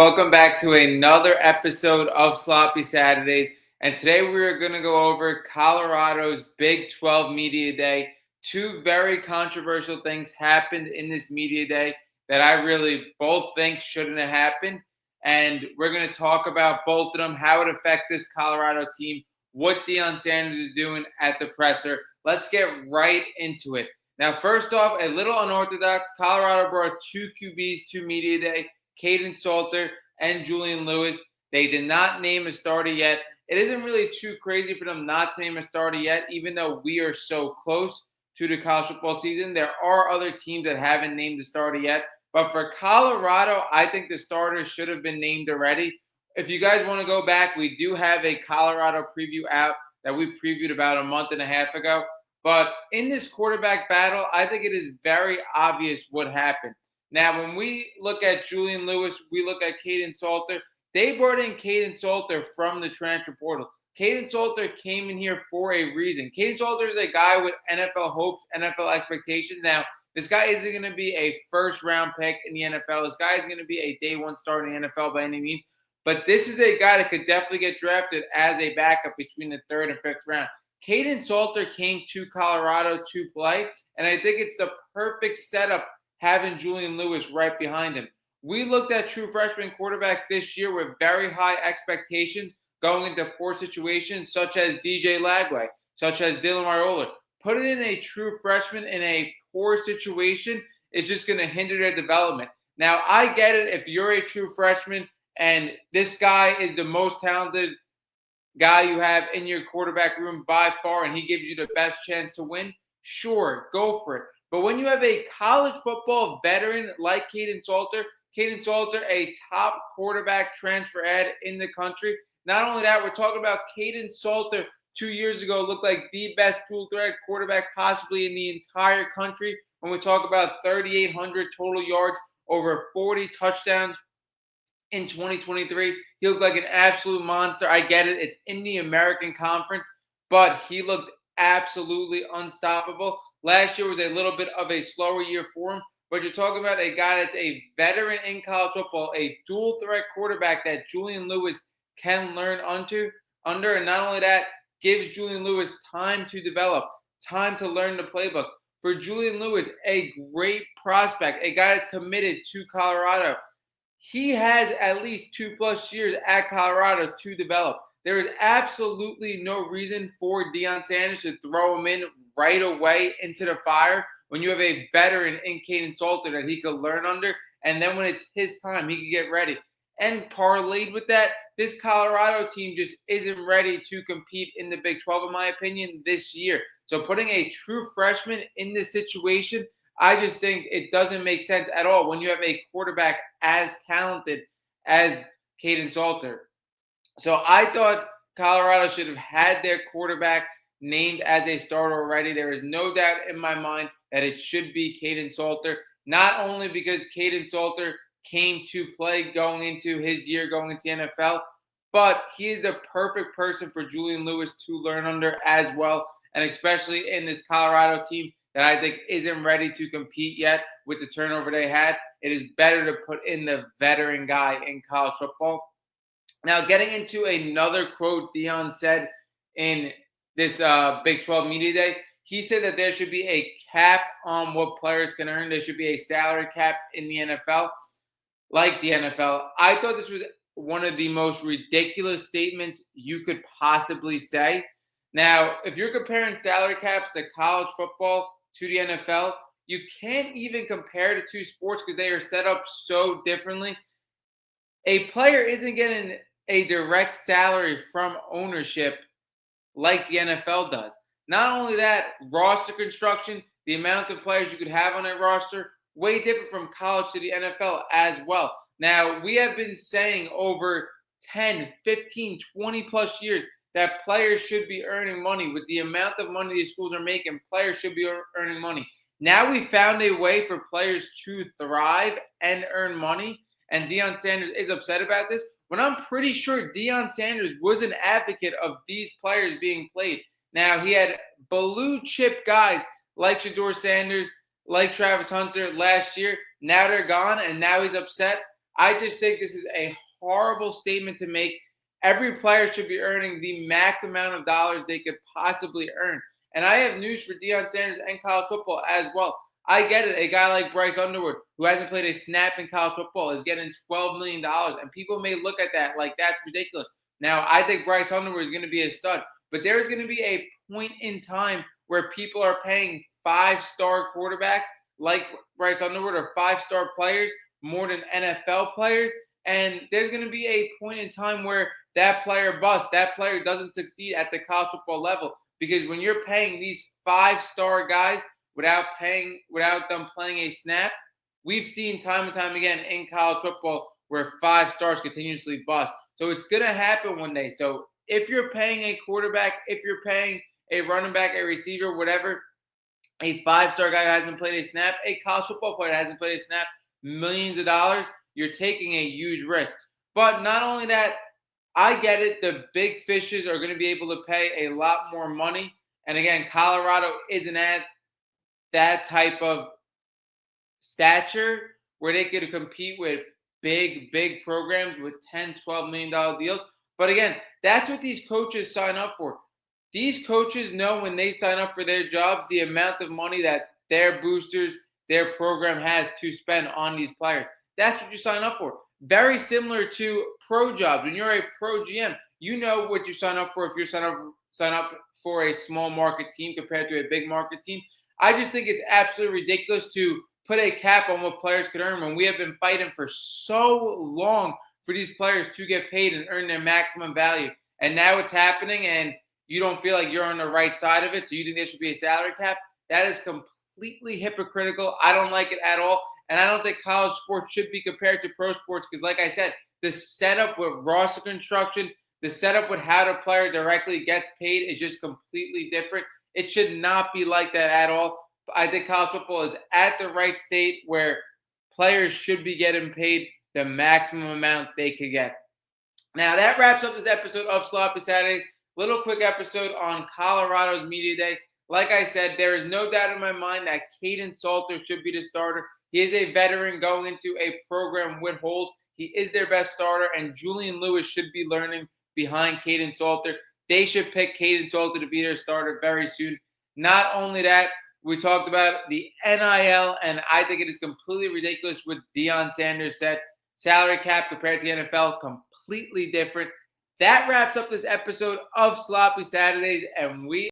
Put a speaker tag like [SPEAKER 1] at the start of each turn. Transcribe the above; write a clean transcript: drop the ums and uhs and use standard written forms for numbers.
[SPEAKER 1] Welcome back to another episode of Sloppy Saturdays. And today we are going to go over Colorado's Big 12 Media Day. Two very controversial things happened in this Media Day that I really both think shouldn't have happened. And we're going to talk about both of them, how it affects this Colorado team, what Deion Sanders is doing at the presser. Let's get right into it. Now, first off, a little unorthodox. Colorado brought two QBs to Media Day. Caden Salter and Julian Lewis. They did not name a starter yet. It isn't really too crazy for them not to name a starter yet, even though we are so close to the college football season. There are other teams that haven't named the starter yet. But for Colorado, I think the starter should have been named already. If you guys want to go back, we do have a Colorado preview out that we previewed about a month and a half ago. But in this quarterback battle, I think it is very obvious what happened. Now, when we look at Julian Lewis, we look at Caden Salter. They brought in Caden Salter from the transfer portal. Caden Salter came in here for a reason. Caden Salter is a guy with NFL hopes, NFL expectations. Now, this guy isn't going to be a first-round pick in the NFL. This guy is going to be a day one starter in the NFL by any means. But this is a guy that could definitely get drafted as a backup between the third and fifth round. Caden Salter came to Colorado to play, and I think it's the perfect setup having Julian Lewis right behind him. We looked at true freshman quarterbacks this year with very high expectations going into poor situations, such as DJ Lagway, such as Dylan Raiola. Putting in a true freshman in a poor situation is just going to hinder their development. Now, I get it if you're a true freshman and this guy is the most talented guy you have in your quarterback room by far and he gives you the best chance to win, sure, go for it. But when you have a college football veteran like Caden Salter, a top quarterback transfer ad in the country. Not only that, we're talking about Caden Salter 2 years ago looked like the best dual threat quarterback possibly in the entire country. When we talk about 3,800 total yards, over 40 touchdowns in 2023, he looked like an absolute monster. I get it. It's in the American Conference, but he looked absolutely unstoppable. Last year was a little bit of a slower year for him, but you're talking about a guy that's a veteran in college football, a dual threat quarterback that Julian Lewis can learn under, and not only that, gives Julian Lewis time to develop, time to learn the playbook. For Julian Lewis, a great prospect, a guy that's committed to Colorado. He has at least 2+ years at Colorado to develop. There is absolutely no reason for Deion Sanders to throw him in right away into the fire when you have a veteran in Caden Salter that he could learn under, and then when it's his time, he can get ready. And parlayed with that, this Colorado team just isn't ready to compete in the Big 12, in my opinion, this year. So putting a true freshman in this situation, I just think it doesn't make sense at all when you have a quarterback as talented as Caden Salter. So I thought Colorado should have had their quarterback named as a starter already. There is no doubt in my mind that it should be Caden Salter, not only because Caden Salter came to play going into his year, going into the NFL, but he is the perfect person for Julian Lewis to learn under as well, and especially in this Colorado team that I think isn't ready to compete yet with the turnover they had. It is better to put in the veteran guy in college football. Now, getting into another quote Deion said in this Big 12 Media Day, he said that there should be a cap on what players can earn. There should be a salary cap in the NFL, like the NFL. I thought this was one of the most ridiculous statements you could possibly say. Now, if you're comparing salary caps to college football to the NFL, you can't even compare the two sports because they are set up so differently. A player isn't getting a direct salary from ownership like the NFL does. Not only that, roster construction, the amount of players you could have on a roster, way different from college to the NFL as well. Now, we have been saying over 10, 15, 20+ years that players should be earning money. With the amount of money these schools are making, players should be earning money. Now we found a way for players to thrive and earn money, and Deion Sanders is upset about this, when I'm pretty sure Deion Sanders was an advocate of these players being played. Now, he had blue chip guys like Shedeur Sanders, like Travis Hunter last year. Now they're gone, and now he's upset. I just think this is a horrible statement to make. Every player should be earning the max amount of dollars they could possibly earn. And I have news for Deion Sanders and college football as well. I get it. A guy like Bryce Underwood, who hasn't played a snap in college football, is getting $12 million. And people may look at that like that's ridiculous. Now, I think Bryce Underwood is going to be a stud, but there's going to be a point in time where people are paying five-star quarterbacks like Bryce Underwood or five-star players more than NFL players. And there's going to be a point in time where that player busts, that player doesn't succeed at the college football level. Because when you're paying these five-star guys without them playing a snap, we've seen time and time again in college football where five stars continuously bust. So it's going to happen one day. So if you're paying a quarterback, if you're paying a running back, a receiver, whatever, a five-star guy who hasn't played a snap, a college football player that hasn't played a snap, millions of dollars, you're taking a huge risk. But not only that, I get it. The big fishes are going to be able to pay a lot more money. And again, Colorado isn't at that type of stature where they could compete with big programs with $10, $12 million deals. But again, that's what these coaches sign up for. These coaches know when they sign up for their jobs the amount of money that their boosters, their program has to spend on these players. That's what you sign up for. Very similar to pro jobs. When you're a pro GM, you know what you sign up for if you sign up for a small market team compared to a big market team. I just think it's absolutely ridiculous to put a cap on what players could earn when we have been fighting for so long for these players to get paid and earn their maximum value. And now it's happening, and you don't feel like you're on the right side of it, so you think there should be a salary cap. That is completely hypocritical. I don't like it at all. And I don't think college sports should be compared to pro sports because, like I said, the setup with roster construction, the setup with how the player directly gets paid is just completely different. It should not be like that at all. I think college football is at the right state where players should be getting paid the maximum amount they could get. Now, that wraps up this episode of Sloppy Saturdays. Little quick episode on Colorado's Media Day. Like I said, there is no doubt in my mind that Caden Salter should be the starter. He is a veteran going into a program with holes. He is their best starter, and Julian Lewis should be learning behind Caden Salter. They should pick Caden Salter to be their starter very soon. Not only that, we talked about the NIL, and I think it is completely ridiculous what Deion Sanders said. Salary cap compared to the NFL, completely different. That wraps up this episode of Sloppy Saturdays, and we